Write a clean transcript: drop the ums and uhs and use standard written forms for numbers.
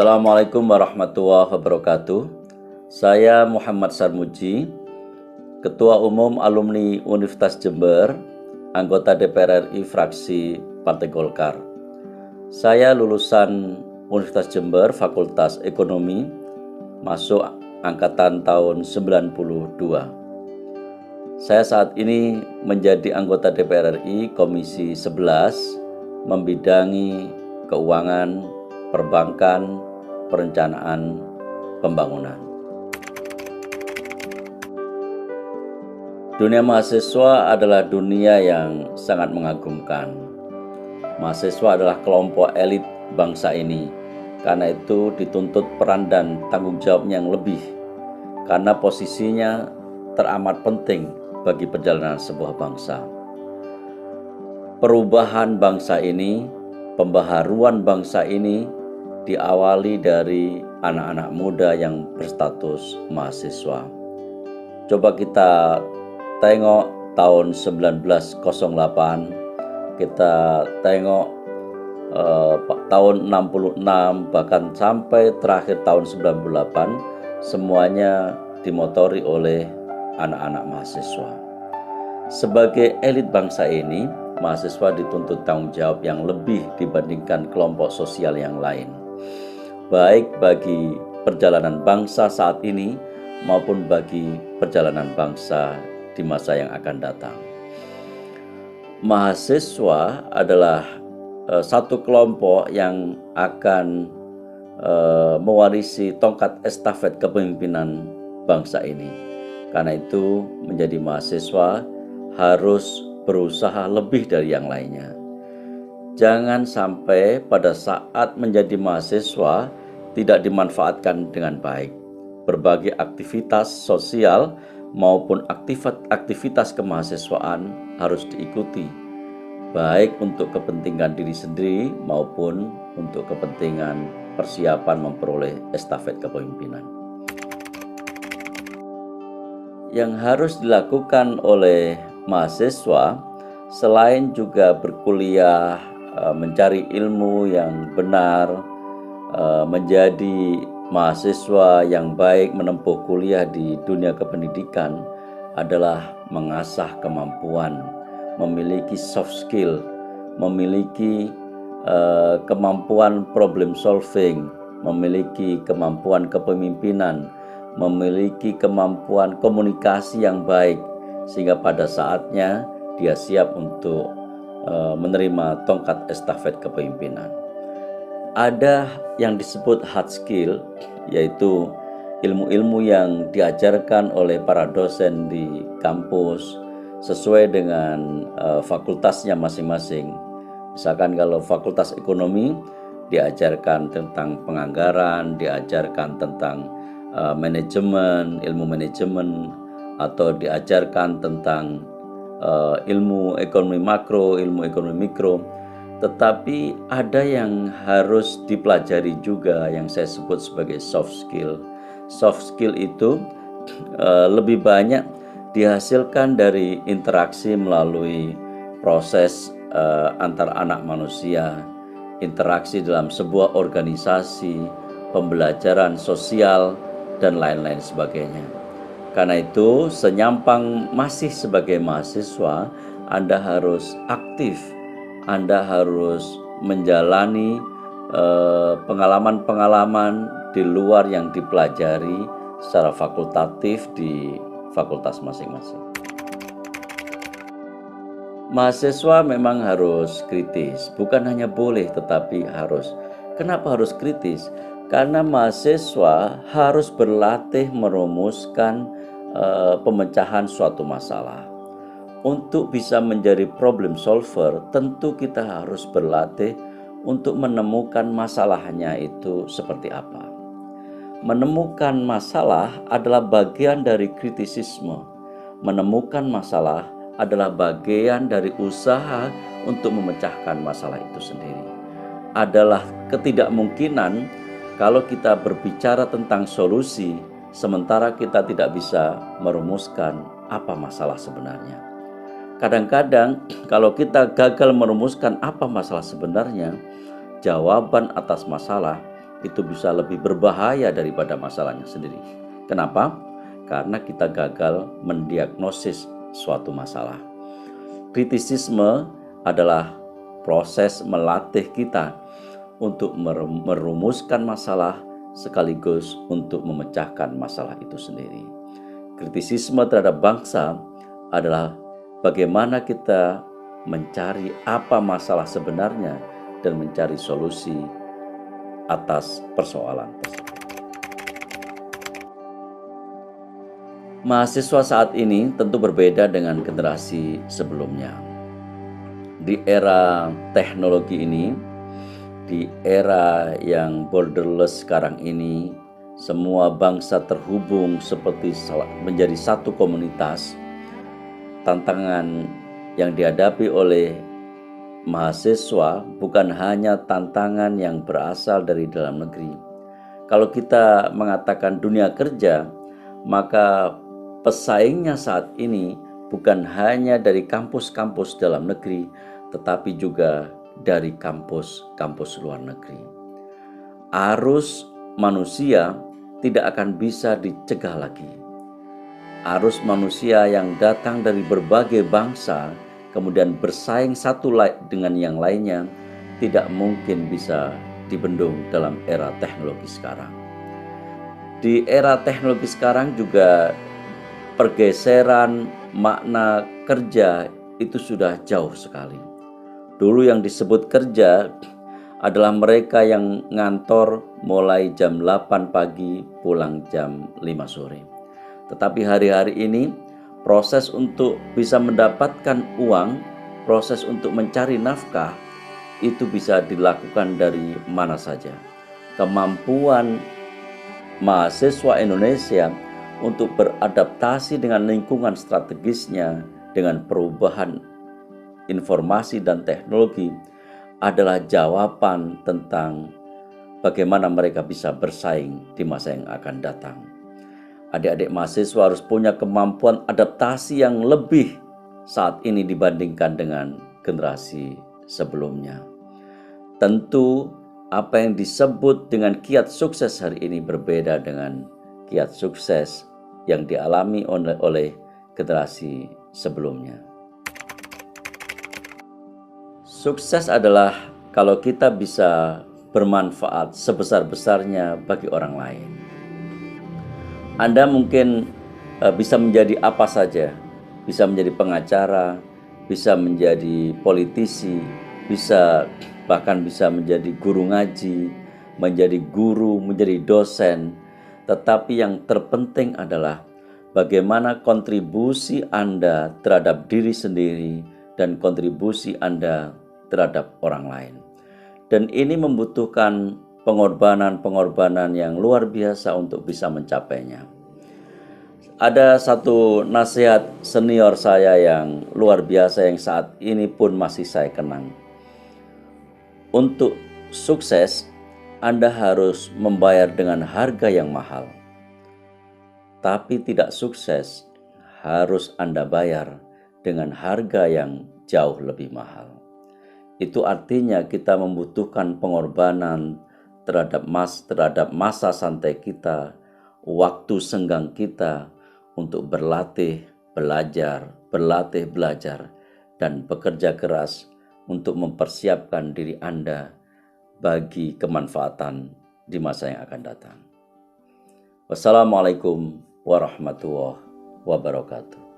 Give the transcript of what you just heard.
Assalamualaikum warahmatullahi wabarakatuh. Saya Muhammad Sarmuji, Ketua Umum Alumni Universitas Jember, anggota DPR RI fraksi Partai Golkar. Saya lulusan Universitas Jember, Fakultas Ekonomi, masuk angkatan tahun 92. Saya saat ini menjadi anggota DPR RI Komisi 11, membidangi keuangan, perbankan, perencanaan, pembangunan. Dunia mahasiswa adalah dunia yang sangat mengagumkan. Mahasiswa adalah kelompok elit bangsa ini, karena itu dituntut peran dan tanggung jawabnya yang lebih, karena posisinya teramat penting bagi perjalanan sebuah bangsa. Perubahan bangsa ini, pembaharuan bangsa ini diawali dari anak-anak muda yang berstatus mahasiswa. Coba kita tengok tahun 1908, kita tengok tahun 66, bahkan sampai terakhir tahun 98, semuanya dimotori oleh anak-anak mahasiswa. Sebagai elit bangsa ini, mahasiswa dituntut tanggung jawab yang lebih dibandingkan kelompok sosial yang lain, baik bagi perjalanan bangsa saat ini maupun bagi perjalanan bangsa di masa yang akan datang. Mahasiswa adalah satu kelompok yang akan mewarisi tongkat estafet kepemimpinan bangsa ini. Karena itu, menjadi mahasiswa harus berusaha lebih dari yang lainnya. Jangan sampai pada saat menjadi mahasiswa tidak dimanfaatkan dengan baik. Berbagai aktivitas sosial maupun aktivitas kemahasiswaan harus diikuti, baik untuk kepentingan diri sendiri maupun untuk kepentingan persiapan memperoleh estafet kepemimpinan. Yang harus dilakukan oleh mahasiswa selain juga berkuliah, mencari ilmu yang benar, menjadi mahasiswa yang baik menempuh kuliah di dunia kependidikan, adalah mengasah kemampuan, memiliki soft skill, memiliki kemampuan problem solving, memiliki kemampuan kepemimpinan, memiliki kemampuan komunikasi yang baik, sehingga pada saatnya dia siap untuk menerima tongkat estafet kepemimpinan. Ada yang disebut hard skill, yaitu ilmu-ilmu yang diajarkan oleh para dosen di kampus sesuai dengan fakultasnya masing-masing. Misalkan kalau fakultas ekonomi diajarkan tentang penganggaran, diajarkan tentang manajemen, ilmu manajemen, atau diajarkan tentang ilmu ekonomi makro, ilmu ekonomi mikro. Tetapi ada yang harus dipelajari juga yang saya sebut sebagai soft skill. Soft skill itu lebih banyak dihasilkan dari interaksi melalui proses antar anak manusia, interaksi dalam sebuah organisasi, pembelajaran sosial, dan lain-lain sebagainya. Karena itu, senyampang masih sebagai mahasiswa, Anda harus aktif, Anda harus menjalani pengalaman-pengalaman di luar yang dipelajari secara fakultatif di fakultas masing-masing. Mahasiswa memang harus kritis, bukan hanya boleh tetapi harus. Kenapa harus kritis? Karena mahasiswa harus berlatih merumuskan pemecahan suatu masalah. Untuk bisa menjadi problem solver, tentu kita harus berlatih untuk menemukan masalahnya itu seperti apa. Menemukan masalah adalah bagian dari kritisisme. Menemukan masalah adalah bagian dari usaha untuk memecahkan masalah itu sendiri. Adalah ketidakmungkinan kalau kita berbicara tentang solusi, sementara kita tidak bisa merumuskan apa masalah sebenarnya. Kadang-kadang kalau kita gagal merumuskan apa masalah sebenarnya, jawaban atas masalah itu bisa lebih berbahaya daripada masalahnya sendiri. Kenapa? Karena kita gagal mendiagnosis suatu masalah. Kritisisme adalah proses melatih kita untuk merumuskan masalah sekaligus untuk memecahkan masalah itu sendiri. Kritisisme terhadap bangsa adalah bagaimana kita mencari apa masalah sebenarnya dan mencari solusi atas persoalan tersebut. Mahasiswa saat ini tentu berbeda dengan generasi sebelumnya. Di era teknologi ini, di era yang borderless sekarang ini, semua bangsa terhubung seperti menjadi satu komunitas. Tantangan yang dihadapi oleh mahasiswa bukan hanya tantangan yang berasal dari dalam negeri. Kalau kita mengatakan dunia kerja, maka pesaingnya saat ini bukan hanya dari kampus-kampus dalam negeri, tetapi juga dari kampus-kampus luar negeri. Arus manusia tidak akan bisa dicegah lagi. Arus manusia yang datang dari berbagai bangsa, kemudian bersaing satu dengan yang lainnya, tidak mungkin bisa dibendung dalam era teknologi sekarang. Di era teknologi sekarang juga pergeseran makna kerja itu sudah jauh sekali. Dulu yang disebut kerja adalah mereka yang ngantor mulai jam 8 pagi pulang jam 5 sore. Tetapi hari-hari ini proses untuk bisa mendapatkan uang, proses untuk mencari nafkah itu bisa dilakukan dari mana saja. Kemampuan mahasiswa Indonesia untuk beradaptasi dengan lingkungan strategisnya, dengan perubahan informasi dan teknologi adalah jawaban tentang bagaimana mereka bisa bersaing di masa yang akan datang. Adik-adik mahasiswa harus punya kemampuan adaptasi yang lebih saat ini dibandingkan dengan generasi sebelumnya. Tentu apa yang disebut dengan kiat sukses hari ini berbeda dengan kiat sukses yang dialami oleh generasi sebelumnya. Sukses adalah kalau kita bisa bermanfaat sebesar-besarnya bagi orang lain. Anda mungkin bisa menjadi apa saja, bisa menjadi pengacara, bisa menjadi politisi, bahkan bisa menjadi guru ngaji, menjadi guru, menjadi dosen. Tetapi yang terpenting adalah bagaimana kontribusi Anda terhadap diri sendiri dan kontribusi Anda terhadap orang lain. Dan ini membutuhkan pengorbanan-pengorbanan yang luar biasa untuk bisa mencapainya. Ada satu nasihat senior saya yang luar biasa yang saat ini pun masih saya kenang. Untuk sukses, Anda harus membayar dengan harga yang mahal. Tapi tidak sukses, harus Anda bayar dengan harga yang jauh lebih mahal. Itu artinya kita membutuhkan pengorbanan terhadap masa santai kita, waktu senggang kita untuk berlatih, belajar, dan bekerja keras untuk mempersiapkan diri Anda bagi kemanfaatan di masa yang akan datang. Wassalamualaikum warahmatullahi wabarakatuh.